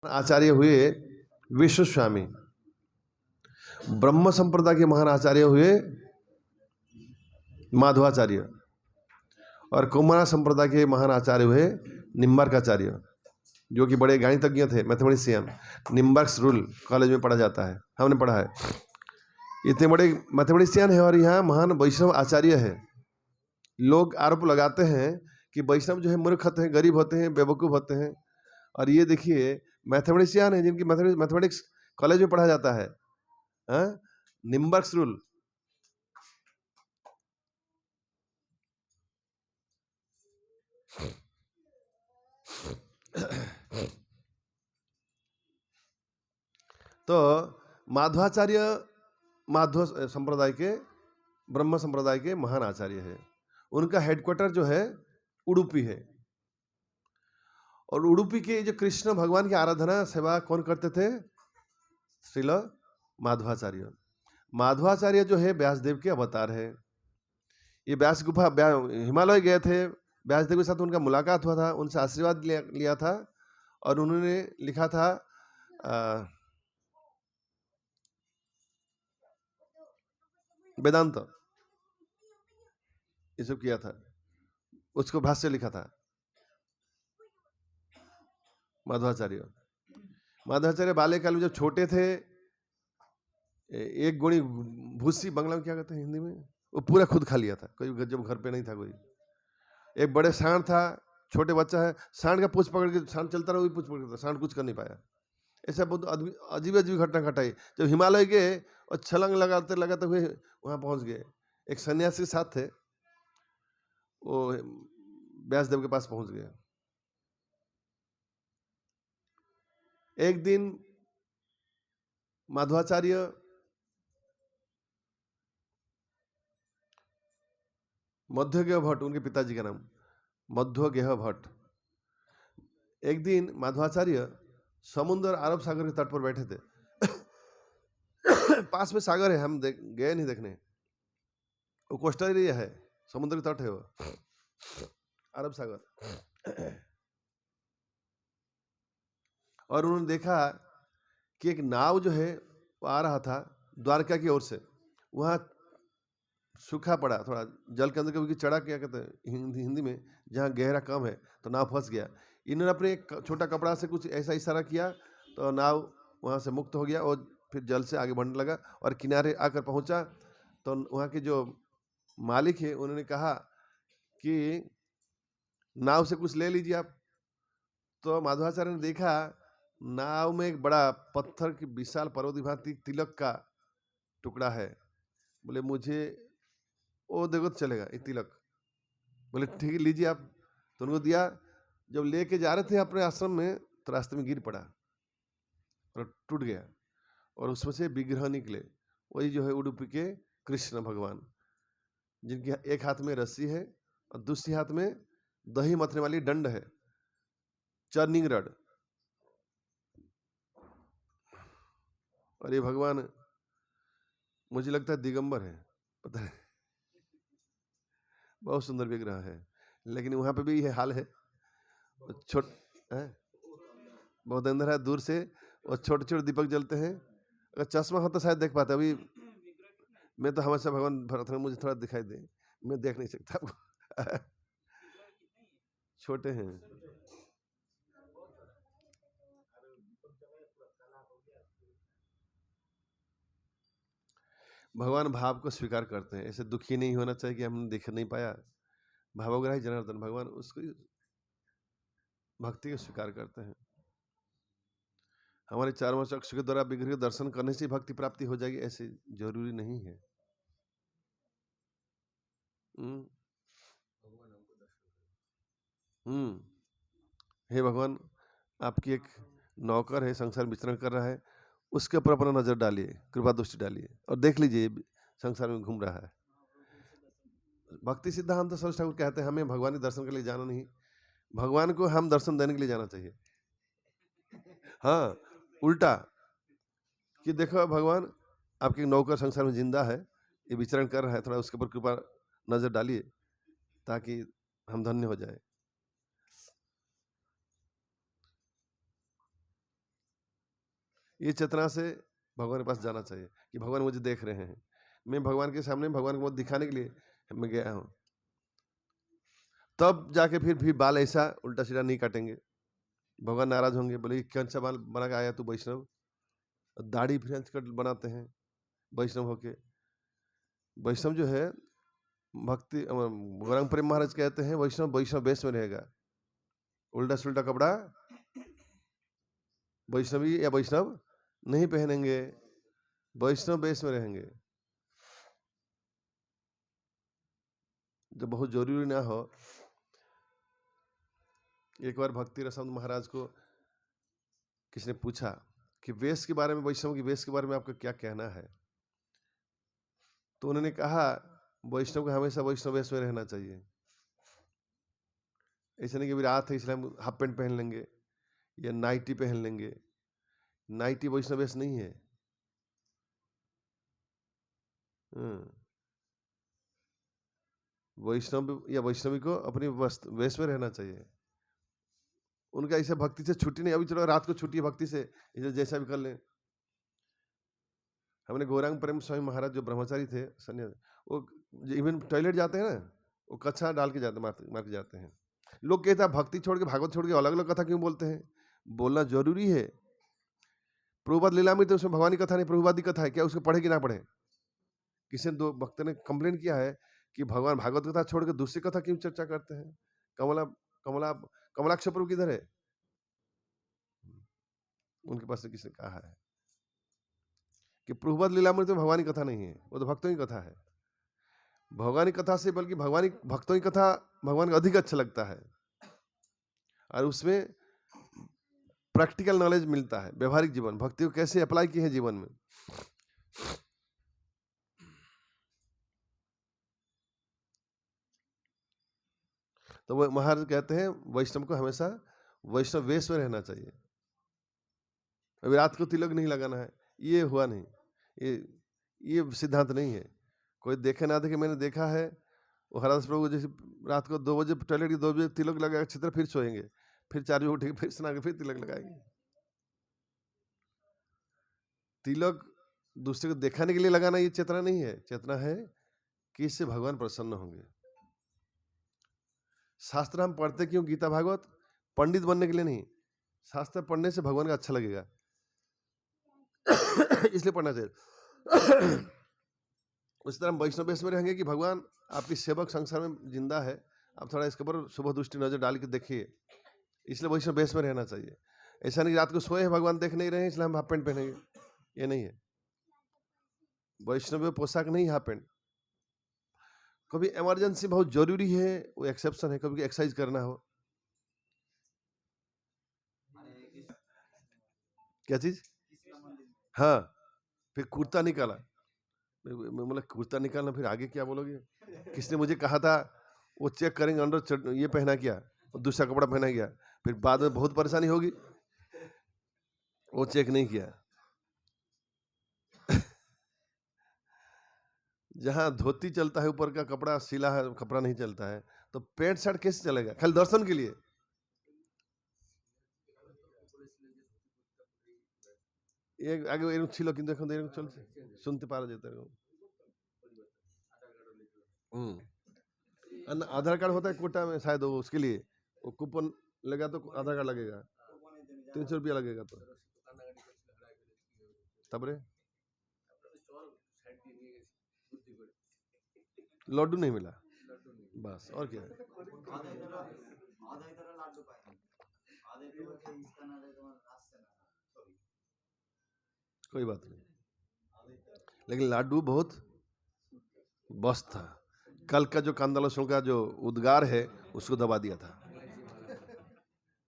आचार्य हुए विश्व स्वामी। ब्रह्म संप्रदाय के महान आचार्य हुए माधवाचार्य और कुमार संप्रदाय के महान आचार्य हुए निम्बार्काचार्य, जो कि बड़े गणितज्ञ थे, मैथमेटिशियन। निम्बर्क्स रूल कॉलेज में पढ़ा जाता है, हमने पढ़ा है। इतने बड़े मैथमेटिशियन है और यहाँ महान वैष्णव आचार्य है। लोग आरोप लगाते हैं कि वैष्णव जो है मूर्ख होते हैं, गरीब होते हैं, बेवकूफ़ होते हैं। और ये देखिए मैथमेटिशियन है जिनकी मैथमेटिक्स कॉलेज में पढ़ा जाता है। निम्बर्क्स रूल। तो माधवाचार्य माधव संप्रदाय के, ब्रह्म संप्रदाय के महान आचार्य है। उनका हेडक्वार्टर जो है उडुपी है। और उडुपी के जो कृष्ण भगवान की आराधना सेवा कौन करते थे? श्रील माधवाचार्य। माधवाचार्य जो है व्यासदेव के अवतार है। ये व्यास गुफा हिमालय गए थे, व्यासदेव के साथ उनका मुलाकात हुआ था, उनसे आशीर्वाद लिया था और उन्होंने लिखा था वेदांत, ये सब किया था, उसको भाष्य लिखा था माधवाचार्य। माधवाचार्य बाल्यकाल में जब छोटे थे, एक गोणी भूसी, बंगला में क्या कहते हैं हिंदी में, वो पूरा खुद खा लिया था। कोई जब घर पे नहीं था कोई। एक बड़े सांड था, छोटे बच्चा है, सांड का पूछ पकड़ के, सांड चलता रहा, वही पूछ पकड़, सांड कुछ कर नहीं पाया। ऐसा बहुत अजीब अजीब घटना घटाई। जब हिमालय गए और छलांग लगाते लगाते हुए वहां पहुंच गए, एक सन्यासी के साथ थे, वो व्यासदेव के पास पहुंच गए। एक दिन माधवाचार्य मध्वगेह भट्ट, उनके पिताजी का नाम मध्वगेह भट्ट, एक दिन माधवाचार्य समुद्र अरब सागर के तट पर बैठे थे। पास में सागर है, हम गए नहीं देखने, वो कोस्टल एरिया है, समुद्र के तट है वो, अरब सागर। और उन्होंने देखा कि एक नाव जो है वो आ रहा था द्वारका की ओर से। वहाँ सूखा पड़ा, थोड़ा जल के अंदर, क्योंकि चढ़ा, क्या कहते हैं हिंदी में, जहाँ गहरा कम है, तो नाव फंस गया। इन्होंने अपने एक छोटा कपड़ा से कुछ ऐसा इशारा किया तो नाव वहाँ से मुक्त हो गया और फिर जल से आगे बढ़ने लगा और किनारे आकर पहुँचा। तो वहाँ के जो मालिक है उन्होंने कहा कि नाव से कुछ ले लीजिए आप। तो माधवाचार्य ने देखा नाव में एक बड़ा पत्थर की विशाल पर्वत भांति तिलक का टुकड़ा है। बोले मुझे वो देखो तो चलेगा ये तिलक। बोले ठीक है लीजिए आप। तो उनको दिया। जब लेके जा रहे थे अपने आश्रम में तो रास्ते में गिर पड़ा और टूट गया और उसमें से विग्रह निकले। वही जो है उडुपी के कृष्ण भगवान, जिनके एक हाथ में रस्सी है और दूसरे हाथ में दही मथने वाली दंड है, चर्निंग रड। और ये भगवान मुझे लगता है दिगंबर है, पता है, बहुत सुंदर विग्रह है। लेकिन वहां पे भी ये हाल है, छोट है, बहुत अंदर है, दूर से और छोटे छोटे दीपक जलते हैं। अगर चश्मा हो तो शायद देख पाते। अभी मैं तो हमेशा भगवान भरत, मुझे थोड़ा दिखाई दे, मैं देख नहीं सकता आपको। छोटे हैं। भगवान भाव को स्वीकार करते हैं। ऐसे दुखी नहीं होना चाहिए कि हमने देख नहीं पाया। भावग्राही जनार्दन भगवान उसको भक्ति को स्वीकार करते हैं। हमारे चारों चक्षु के द्वारा विग्रह दर्शन करने से भक्ति प्राप्ति हो जाएगी, ऐसे जरूरी नहीं है। हे भगवान, आपकी एक नौकर है, संसार में विचरण कर रहा है, उसके ऊपर अपना नजर डालिए, कृपा दृष्टि डालिए और देख लीजिए संसार में घूम रहा है। भक्ति सिद्धांत सरस्वती ठाकुर कहते हैं हमें भगवान के दर्शन के लिए जाना नहीं, भगवान को हम दर्शन देने के लिए जाना चाहिए। हाँ, उल्टा कि देखो भगवान आपके नौकर संसार में जिंदा है, ये विचरण कर रहा है, थोड़ा उसके ऊपर कृपा नजर डालिए ताकि हम धन्य हो जाए। ये चेतना से भगवान के पास जाना चाहिए कि भगवान मुझे देख रहे हैं, मैं भगवान के सामने भगवान को दिखाने के लिए मैं गया हूँ। तब जाके फिर बाल ऐसा उल्टा सीधा नहीं काटेंगे, भगवान नाराज होंगे, बोले कौन सा बाल बना के आया तू वैष्णव, दाढ़ी फ्रेंच कट बनाते हैं वैष्णव होके। वैष्णव जो है भक्ति गौरांग प्रेम महाराज कहते हैं वैष्णव वैष्णव वेश में रहेगा, उल्टा सुल्टा कपड़ा वैष्णवी या वैष्णव नहीं पहनेंगे, वैष्णव वेश में रहेंगे। जो बहुत जरूरी ना हो। एक बार भक्ति रसानंद महाराज को किसी ने पूछा कि वेश के बारे में, वैष्णव की वेश के बारे में आपका क्या कहना है? तो उन्होंने कहा वैष्णव को हमेशा वैष्णव वेश में रहना चाहिए। ऐसा नहीं कि अभी रात है इसलिए हम हाफ पैंट पहन लेंगे या नाइटी पहन लेंगे। नाइटी वैष्णव वेश नहीं है। वैष्णव या वैष्णवी को अपनी वेश में रहना चाहिए। उनका ऐसा भक्ति से छुट्टी नहीं। अभी चलो रात को छुट्टी है भक्ति से, जैसा भी कर लें। हमने गौरांग प्रेम स्वामी महाराज जो ब्रह्मचारी थे सन्यासी, वो इवन टॉयलेट जाते हैं ना, वो कच्छा डाल के जाते, मार के जाते हैं। लोग कहते हैं भक्ति छोड़ के भागवत छोड़ के अलग अलग कथा क्यों बोलते हैं? बोलना जरूरी है। प्रभुपाद लीलामृत तो उसमें भगवान की कथा नहीं, प्रभुपाद की कथा है, क्या उसको पढ़े कि ना पढ़े? किसी ने दो भक्त ने कंप्लेन किया है कि भगवान भागवत कथा छोड़ के दूसरी कथा क्यों चर्चा करते हैं? कमला कमला कमलाक्ष प्रभु किधर है? उनके पास से किसी ने कहा है कि प्रभुपाद लीलामृत में भगवान की कथा नहीं है, वो तो भक्तों की कथा है। भगवान की कथा से बल्कि भगवान भक्तों की कथा भगवान को अधिक अच्छा लगता है, और उसमें प्रैक्टिकल नॉलेज मिलता है, व्यवहारिक जीवन भक्ति को कैसे अप्लाई की है जीवन में। तो वो महाराज कहते हैं वैष्णव को हमेशा वैष्णव वेश में रहना चाहिए। अभी रात को तिलक नहीं लगाना है, ये हुआ नहीं, ये सिद्धांत नहीं है। कोई देखे ना देखे, मैंने देखा है वो हरदास प्रभु जैसे रात को 2 बजे टॉयलेट 2 बजे तिलक लगा अच्छी तरह, फिर सोएंगे, फिर 4 बजे उठेंगे, फिर स्नान के फिर तिलक लगाएंगे। तिलक दूसरे को दिखाने के लिए लगाना ये चेतना नहीं है। चेतना है कि इससे भगवान प्रसन्न होंगे। शास्त्र हम पढ़ते क्यों? गीता भागवत पंडित बनने के लिए नहीं, शास्त्र पढ़ने से भगवान का अच्छा लगेगा इसलिए पढ़ना चाहिए। उस तरह हम वैष्णव वेश में रहेंगे कि भगवान आपकी सेवक संसार में जिंदा है, आप थोड़ा इसके ऊपर शुभ दृष्टि नजर डाल के देखिए, इसलिए वैष्णव वेश में रहना चाहिए। ऐसा नहीं रात को सोए हैं भगवान देख नहीं रहे हैं इसलिए हम हाफ पैंट पहनेंगे, ये नहीं है। वैष्णव पोशाक नहीं हाफ पैंट। कभी इमरजेंसी बहुत जरूरी है वो एक्सेप्शन है, कभी एक्सरसाइज करना हो। क्या चीज? हाँ, फिर कुर्ता निकाला, मतलब कुर्ता निकालना, फिर आगे क्या बोलोगे? किसने मुझे कहा था वो चेक करेंगे अंडर ये पहना क्या, दूसरा कपड़ा पहना गया, फिर बाद में बहुत परेशानी होगी। वो चेक नहीं किया। जहाँ धोती चलता है ऊपर का कपड़ा सिला है, कपड़ा नहीं चलता है, तो पैंट शर्ट कैसे चलेगा? खाली दर्शन के लिए। एक आगे एरकम छिलो किंतु এখন এরকম চলছে, শুনতে পারা যেত এরকম। आधार कार्ड होता है कोटा में शायद, वो उसके लिए वो कूपन लगा तो आधार कार्ड लगेगा, 300 रुपया लगेगा। तो तब रे लड्डू नहीं मिला बस, और क्या है? कोई बात नहीं, लेकिन लाडू बहुत बस था। कल का जो कांदा लहसुन का जो उद्गार है उसको दबा दिया था।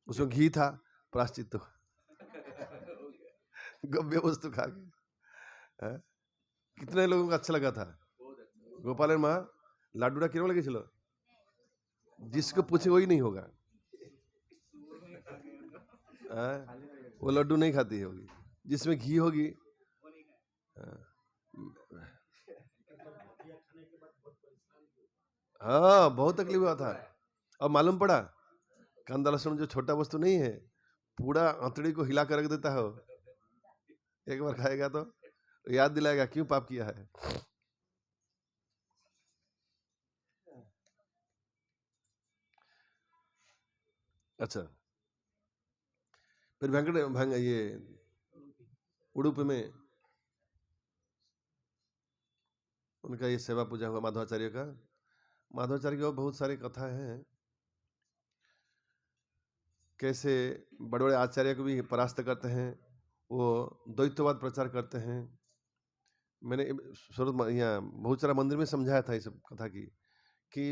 उसमें घी था, प्राश्चित तो गव्य वस्तु खा के कितने लोगों को अच्छा लगा था। गोपालन माँ लाडूटा किरण लगे चलो, जिसको पूछे वही नहीं होगा। वो लड्डू नहीं खाती है होगी, जिसमें घी होगी। हाँ, बहुत तकलीफ हुआ था। और मालूम पड़ा कांदा लहसुन जो छोटा वस्तु नहीं है, पूरा आंतड़ी को हिला कर रख देता है। एक बार खाएगा तो याद दिलाएगा क्यों पाप किया है। अच्छा, फिर ये उडुपी में उनका ये सेवा पूजा हुआ माधवाचार्य का। माधवाचार्य की और बहुत सारी कथाएं हैं, कैसे बड़े बड़े आचार्य को भी परास्त करते हैं, वो द्वैतवाद प्रचार करते हैं। मैंने सूरत यहाँ बहुत सारा मंदिर में समझाया था इस कथा की कि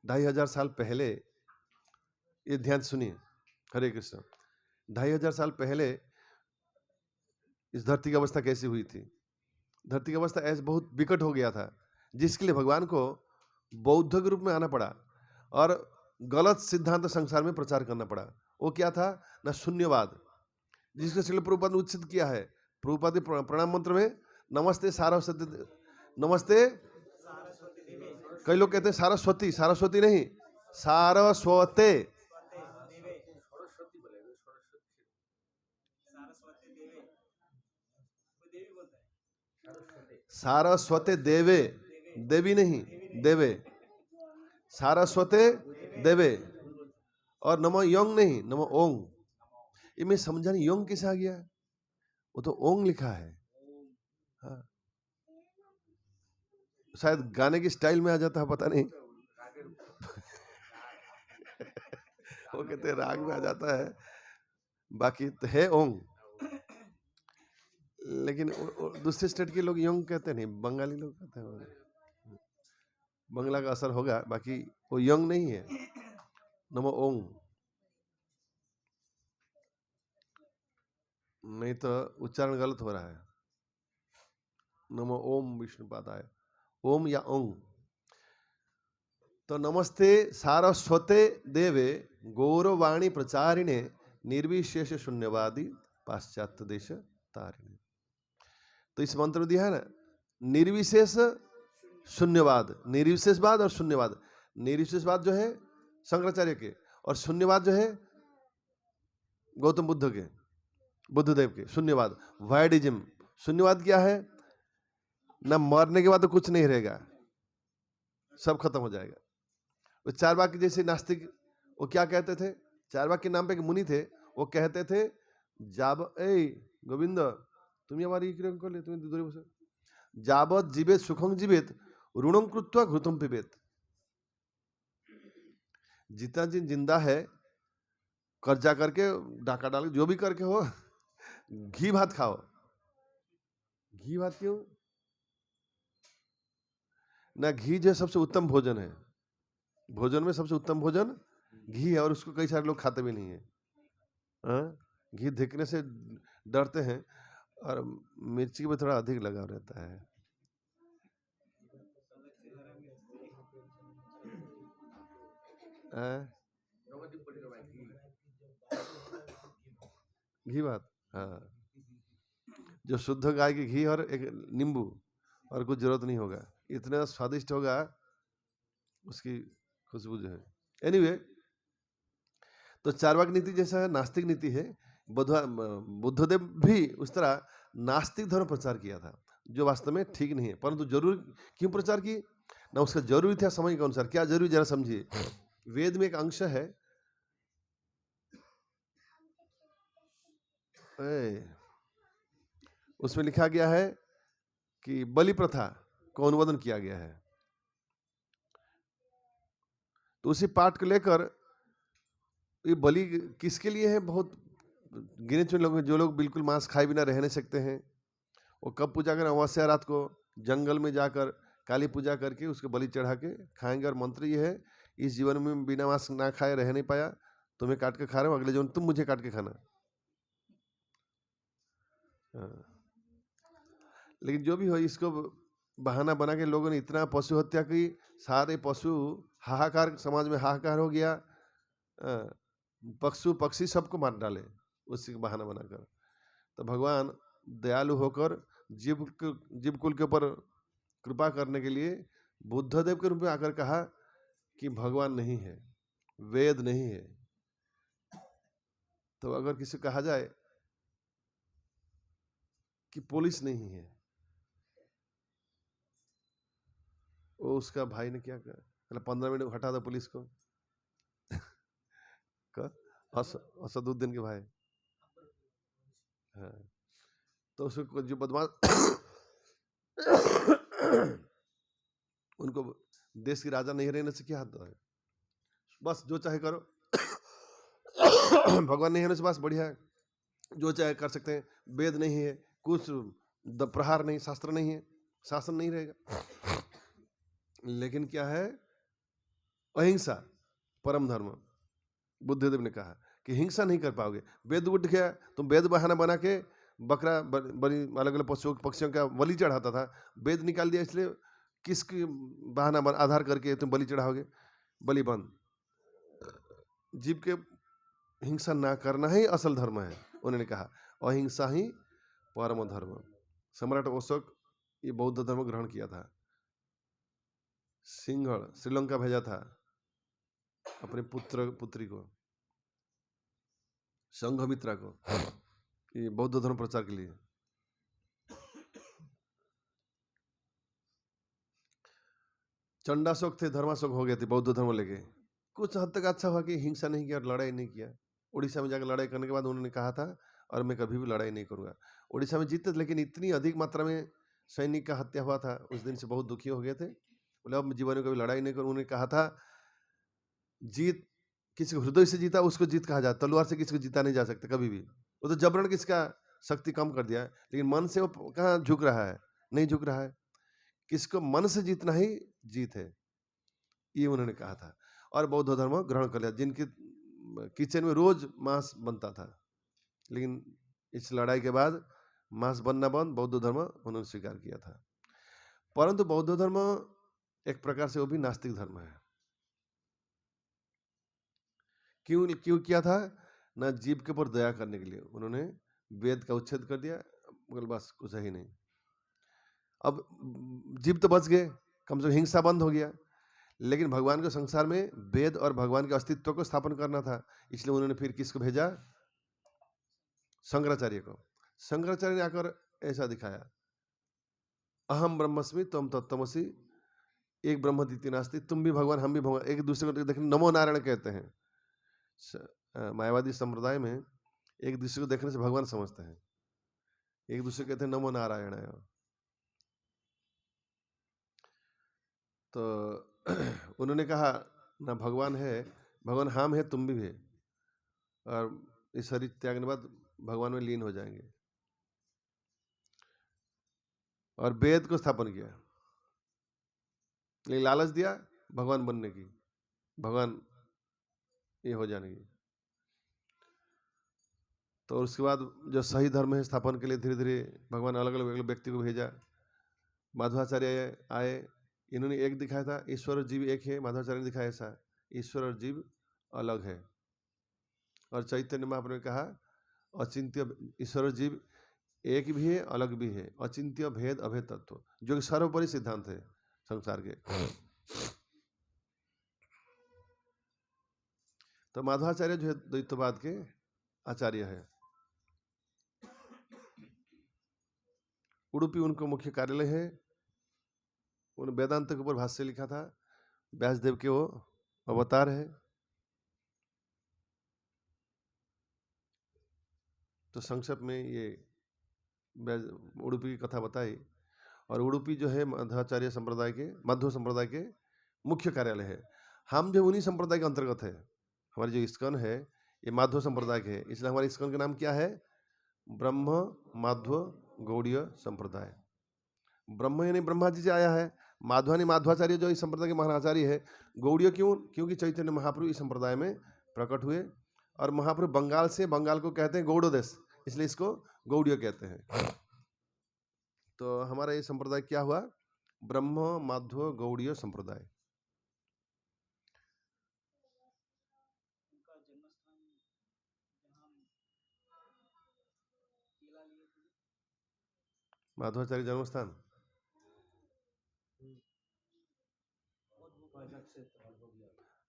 2500 साल पहले, ये ध्यान सुनिए, हरे कृष्ण, 2500 साल पहले इस धरती की अवस्था कैसी हुई थी। धरती की अवस्था ऐसे बहुत विकट हो गया था, जिसके लिए भगवान को बौद्ध के रूप में आना पड़ा और गलत सिद्धांत संसार में प्रचार करना पड़ा। वो क्या था ना, शून्यवाद, जिसको श्रील प्रभुपाद ने उचित किया है। प्रभुपाद के प्रणाम मंत्र में नमस्ते सारस्वती, नमस्ते, कई लोग कहते हैं सारस्वती, सारस्वती नहीं, सारस्वते, सारस्वते देवे, देवी नहीं, देवे, सारस्वते देवे, और नमो योंग नहीं, नमो ओंग। ये मैं समझा नहीं, योंग कैसे आ गया, वो तो ओंग लिखा है। हाँ, शायद गाने की स्टाइल में आ जाता है, पता नहीं। वो कहते हैं राग में आ जाता है, बाकी तो है ओंग। लेकिन दूसरे स्टेट के लोग योंग कहते नहीं, बंगाली लोग कहते हैं, बंगला का असर होगा, बाकी वो योंग नहीं है, नमो ओंग। नहीं तो उच्चारण गलत हो रहा है। नमो ओम विष्णुपादाय, ओम या ओंग। तो नमस्ते सारस्वते देवे गौरवाणी प्रचारिणे निर्विशेष शून्यवादी पाश्चात्य देश तारिणे। तो इस मंत्र में दिया है ना, निर्विशेष शून्यवाद, निर्विशेषवाद और शून्यवाद। निर्विशेषवाद जो है शंकराचार्य के, और शून्यवाद जो है गौतम बुद्ध के, बुद्धदेव के। शून्यवाद, वाइडिज्म। शून्यवाद क्या है ना, मरने के बाद तो कुछ नहीं रहेगा, सब खत्म हो जाएगा। वो चारवाक जैसे नास्तिक, वो क्या कहते थे, चारवाक के नाम पे एक मुनि थे, वो कहते थे जाब ए गोविंद तुम हमारी कर ले, तुम्हें दूरी बसे, जाबत जीवेत सुखम जीवेत ऋणम कृत्वा घृतम पिबेत। जितना दिन जिंदा है कर्जा करके, डाका डाल, जो भी करके हो, घी भात खाओ। घी भात क्यों ना, घी जो सबसे उत्तम भोजन है, भोजन में सबसे उत्तम भोजन घी है, और उसको कई सारे लोग खाते भी नहीं है। घी देखने से डरते हैं, और मिर्ची में थोड़ा अधिक लगाव रहता है। घी भात, हाँ, जो शुद्ध गाय की घी और एक नींबू, और कुछ जरूरत नहीं होगा, इतना स्वादिष्ट होगा उसकी खुशबू जो है। एनीवे, तो चारवाक नीति जैसा नास्तिक नीति है। बुद्धदेव भी उस तरह नास्तिक धर्म प्रचार किया था, जो वास्तव में ठीक नहीं है, परंतु जरूर क्यों प्रचार की ना, उसका जरूरी था समय के अनुसार। क्या जरूरी, जरा समझिए। वेद में एक अंश है, उसमें लिखा गया है कि बलि प्रथा को अनुवादन किया गया है। तो उसी पाठ को लेकर, ये बलि किसके लिए है, बहुत गिने चुने लोग हैं, जो लोग बिल्कुल मांस खाए बिना रह नहीं सकते हैं, वो कब पूजा करें, अमावस्या रात को जंगल में जाकर काली पूजा करके उसको बलि चढ़ा के खाएंगे। और मंत्र ये है, इस जीवन में बिना मांस ना खाए रह नहीं पाया, तुम्हें काट के खा रहा हूँ, अगले जीवन तुम मुझे काट के खाना। लेकिन जो भी हो, इसको बहाना बना के लोगों ने इतना पशु हत्या की, सारे पशु हाहाकार, समाज में हाहाकार हो गया, पशु पक्षी सबको मार डाले उसी का बहाना बनाकर। तो भगवान दयालु होकर जीव कुल के ऊपर कृपा करने के लिए बुद्धदेव के रूप में आकर कहा कि भगवान नहीं है, वेद नहीं है। तो अगर किसी कहा जाए कि पुलिस नहीं है। वो उसका भाई ने क्या कहा, मतलब 15 मिनट हटा दो पुलिस को। असदुद्दीन के भाई। हाँ, तो उसको जो बदमाश उनको देश की राजा नहीं रहने से क्या हद है, बस जो चाहे करो। भगवान नहीं होने से बस बढ़िया है, जो चाहे कर सकते हैं। वेद नहीं है, कुछ प्रहार नहीं, शास्त्र नहीं है, शासन नहीं रहेगा। लेकिन क्या है, अहिंसा परम धर्म। बुद्धदेव ने कहा कि हिंसा नहीं कर पाओगे। वेद उठ गया, तुम वेद बहाना बना के बकरा बड़ी अलग अलग पक्षियों का बलि चढ़ाता था, वेद निकाल दिया, इसलिए किसकी बहाना आधार करके तुम बलि चढ़ाओगे। बलि बंद। जीव के हिंसा ना करना ही असल धर्म है, उन्होंने कहा। अहिंसा ही परम धर्म। सम्राट अशोक ये बौद्ध धर्म ग्रहण किया था। सिंहल श्रीलंका भेजा था अपने पुत्री को, संघमित्रा को, ये बौद्ध धर्म प्रचार के लिए। चंडाशोक थे, धर्माशोक हो गए थे बौद्ध धर्म लेके। कुछ हद तक अच्छा हुआ कि हिंसा नहीं किया, लड़ाई नहीं किया। उड़ीसा में जाकर लड़ाई करने के बाद उन्होंने कहा था, और मैं कभी भी लड़ाई नहीं करूंगा। उड़ीसा में जीते, लेकिन इतनी अधिक मात्रा में सैनिक का हत्या हुआ था, उस दिन से बहुत दुखी हो गए थे। बोले अब जीवन में कभी लड़ाई नहीं करूँ। उन्होंने कहा था, जीत किसी को हृदय से जीता उसको जीत कहा जाता, तलवार से किसी को जीता नहीं जा सकता कभी भी। वो तो जबरन किसका शक्ति कम कर दिया, लेकिन मन से वो कहाँ झुक रहा है, नहीं झुक रहा है। किसको मन से जीतना ही जीत है, ये उन्होंने कहा था। और बौद्ध धर्म ग्रहण कर लिया, जिनके किचन में रोज मांस बनता था, लेकिन इस लड़ाई के बाद मांस बनना बंद, बौद्ध धर्म उन्होंने स्वीकार किया था। परंतु बौद्ध धर्म एक प्रकार से वो भी नास्तिक धर्म है। क्यों क्यों किया था? ना जीव के ऊपर दया करने के लिए उन्होंने वेद का उच्छेद कर दिया, बस कुछ ही नहीं। अब जीव तो बच गए, कम से कम हिंसा बंद हो गया। लेकिन भगवान के संसार में वेद और भगवान के अस्तित्व को स्थापन करना था, इसलिए उन्होंने फिर किसको भेजा? शंकराचार्य को। शंकराचार्य ने आकर ऐसा दिखाया, अहम ब्रह्मस्मि त्वम तत्त्वमसि, एक ब्रह्म द्वितीय नास्ति, तुम भी भगवान हम भी भगवान। एक दूसरे को देखने नमो नारायण कहते हैं। मायावादी संप्रदाय में एक दूसरे को देखने से भगवान समझते हैं, एक दूसरे को कहते हैं नमो नारायण। तो उन्होंने कहा ना भगवान है, भगवान हम है तुम भी है, और इस शरीर त्यागने के बाद भगवान में लीन हो जाएंगे। और वेद को स्थापन किया, लेकिन लालच दिया भगवान बनने की, भगवान ये हो जाने की। तो उसके बाद जो सही धर्म है स्थापन के लिए धीरे धीरे भगवान अलग अलग व्यक्ति को भेजा। माधवाचार्य आए, इन्होंने एक दिखाया था ईश्वर और जीव एक है, माधवाचार्य ने दिखाया ऐसा ईश्वर और जीव अलग है। और चैतन्य महाप्रभु ने कहा अचिंत्य ईश्वर और जीव एक भी है, अलग भी है, अचिंत्य भेद अभेद तत्व, जो कि सर्वोपरि सिद्धांत है संसार के। तो माधवाचार्य जो है द्वैतवाद के आचार्य है। उडुपी उनको मुख्य कार्यालय है। उन्होंने वेदांत के ऊपर भाष्य लिखा था, व्यासदेव के वो अवतार है। तो संक्षेप में ये उडुपी की कथा बताई। और उडुपी जो है मध्वाचार्य संप्रदाय के, मध्व संप्रदाय के मुख्य कार्यालय है। हम जो उन्हीं संप्रदाय के अंतर्गत है। हमारी जो इस्कॉन है ये माध्व संप्रदाय के है, इसलिए हमारे इस्कॉन का नाम क्या है? ब्रह्म माध्व गौड़ीय संप्रदाय। ब्रह्म यानी ब्रह्मा जी से आया है, माधवानी माधवाचार्य जो इस संप्रदाय के महाराचार्य है। गौड़ीय क्यों? क्योंकि चैतन्य महाप्रभु इस संप्रदाय में प्रकट हुए, और महाप्रभु बंगाल से, बंगाल को कहते हैं गौड़ देश, इसलिए इसको गौड़ीय कहते हैं। तो हमारा ये संप्रदाय क्या हुआ? ब्रह्म माध्व गौड़ीय संप्रदाय। माधवाचार्य जन्म स्थान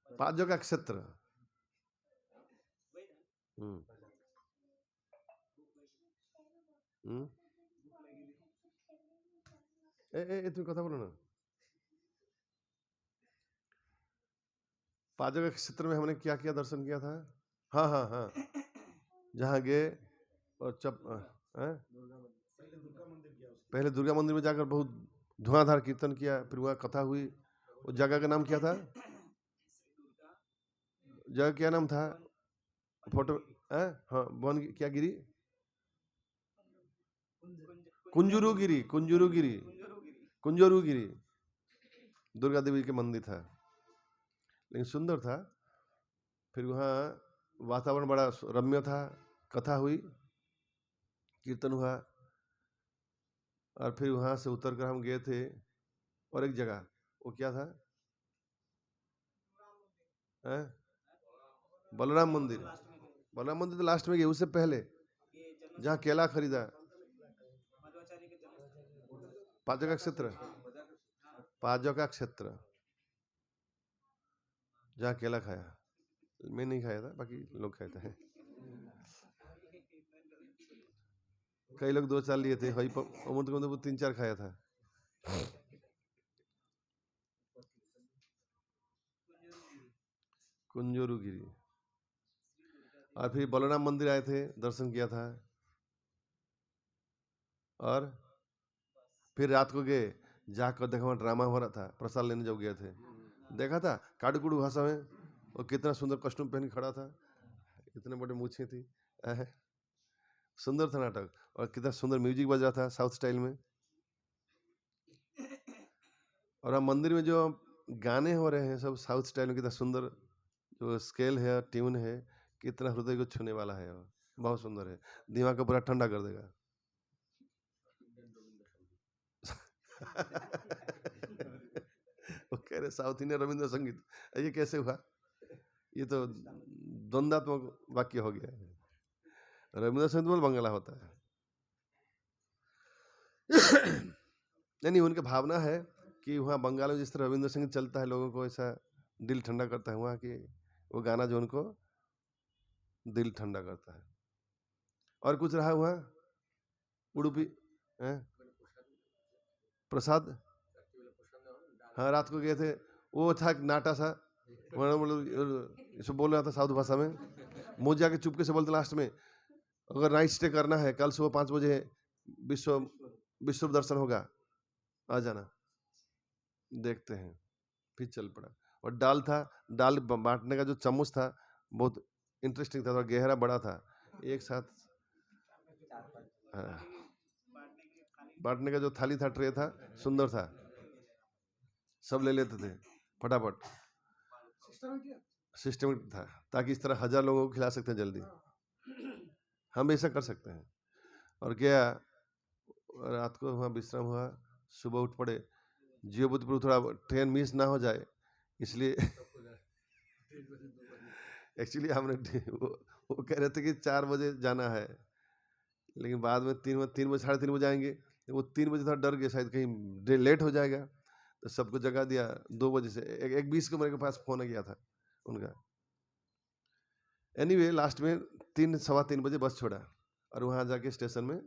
पांचों का क्षेत्र। हम्म। तुम कथा बोलो ना। पाजक क्षेत्र में हमने क्या किया, दर्शन किया था? हाँ हाँ हाँ, जहाँ गए और पहले दुर्गा मंदिर में जाकर बहुत धुआंधार कीर्तन किया, फिर वहाँ कथा हुई। उस जगह का नाम क्या था? जगह क्या नाम था? फोटो हाँ, क्या गिरी? कुंजूरुगिरी, कुंजूरुगिरी, कुंजूरुगिरी दुर्गा देवी के मंदिर था, लेकिन सुंदर था। फिर वहाँ वातावरण बड़ा रम्य था, कथा हुई, कीर्तन हुआ, और फिर वहाँ से उतर कर हम गए थे और एक जगह, वो क्या था? बलराम मंदिर। बलराम मंदिर तो लास्ट में गए, उससे पहले जहाँ केला खरीदा, पाजका क्षेत्र, पाजका क्षेत्र, जहाँ केला खाया। मैं नहीं खाया था, बाकी लोग खाए थे। कई लोग 2-4 लिए थे, वही उमर को 3-4 खाया था। कुंजूरुगिरी। और फिर बलराम मंदिर आए थे, दर्शन किया था, और फिर रात को गए, जाकर देखा ड्रामा हो रहा था, प्रसाद लेने जब गए थे, देखा था काडुकुडू भाषा में, वो कितना सुंदर कॉस्ट्यूम पहन खड़ा था, इतने बड़े मूछें थी, सुंदर था नाटक, और कितना सुंदर म्यूजिक बज रहा था साउथ स्टाइल में। और अब मंदिर में जो गाने हो रहे हैं सब साउथ स्टाइल में, कितना सुंदर जो स्केल है, ट्यून है, कितना हृदय को छूने वाला है, बहुत सुंदर है, दिमाग को पूरा ठंडा कर देगा। वो कह रहे साउथ इंडियन रविंद्र संगीत, ये कैसे हुआ? ये तो द्वंदात्मक वाक्य हो गया है। रविंद्र संगीत बोल बंगाला होता है। नहीं, उनकी भावना है कि वहाँ बंगाल में जिस तरह रविंद्र संगीत चलता है, लोगों को ऐसा दिल ठंडा करता है, वहाँ की वो गाना जो उनको दिल ठंडा करता है। और कुछ रहा वहाँ उडुपी प्रसाद? हाँ, रात को गए थे, वो था नाटा सा, बोल रहा था साउथ भाषा में, मुझ जाके चुपके से बोलते लास्ट में, अगर नाइट स्टे करना है, कल सुबह 5 बजे विश्व दर्शन होगा, आ जाना, देखते हैं। फिर चल पड़ा। और डाल था, डाल बांटने का जो चम्मच था बहुत इंटरेस्टिंग था, थोड़ा गहरा बड़ा था, एक साथ बांटने का जो थाली था, ट्रे था, सुंदर था, सब ले लेते थे फटाफट, सिस्टमेटिक था, ताकि इस तरह 1000 लोगों को खिला सकते हैं जल्दी। हम भी ऐसा कर सकते हैं। और गया, रात को वहाँ विश्राम हुआ, सुबह उठ पड़े, जियोबुद्धपुर थोड़ा ट्रेन मिस ना हो जाए इसलिए एक्चुअली हमने वो कह रहे थे कि 4 बजे जाना है, लेकिन बाद में 3 बजे 3:30 बजे आएंगे, वो 3 बजे थोड़ा डर गए शायद कहीं लेट हो जाएगा, तो सबको जगा दिया 2 बजे से। 1:20 को मेरे पास फोन गया था उनका। एनीवे लास्ट में 3-3:15 बजे बस छोड़ा, और वहाँ जाके स्टेशन में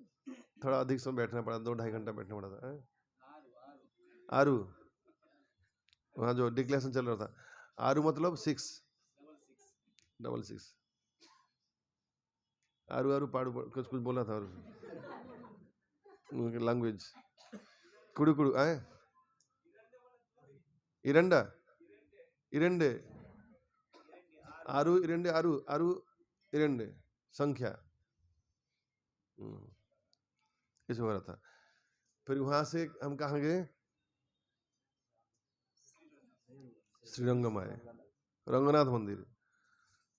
थोड़ा अधिक समय बैठना पड़ा, 2-2.5 घंटा बैठना पड़ा था। आरू, वहाँ जो डिक्लेरेशन चल रहा था, आरू मतलब 666, आरू आरू पाड़ू कुछ कुछ बोला था, और लैंग्वेज कुड़ू कुड़ू आए, इरंडा इरंडे, आरू इरंडे, आरू आरू इरंडे, संख्या इस हो रहा था। फिर वहां से हम कहाँ गए? श्रीरंगम आए, रंगनाथ मंदिर।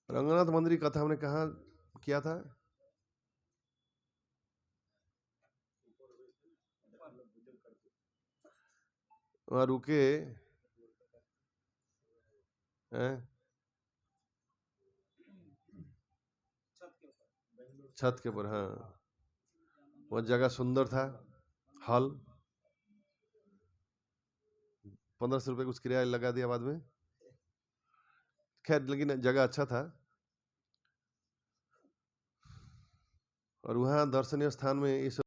रंगनाथ मंदिर की कथा हमने कहाँ किया था? वहां रुके हैं, छत के ऊपर, हाँ, वह जगह सुंदर था, हॉल 1500 रुपये कुछ किराया लगा दिया बाद में, खैर लेकिन जगह अच्छा था। और वहाँ दर्शनीय स्थान में इस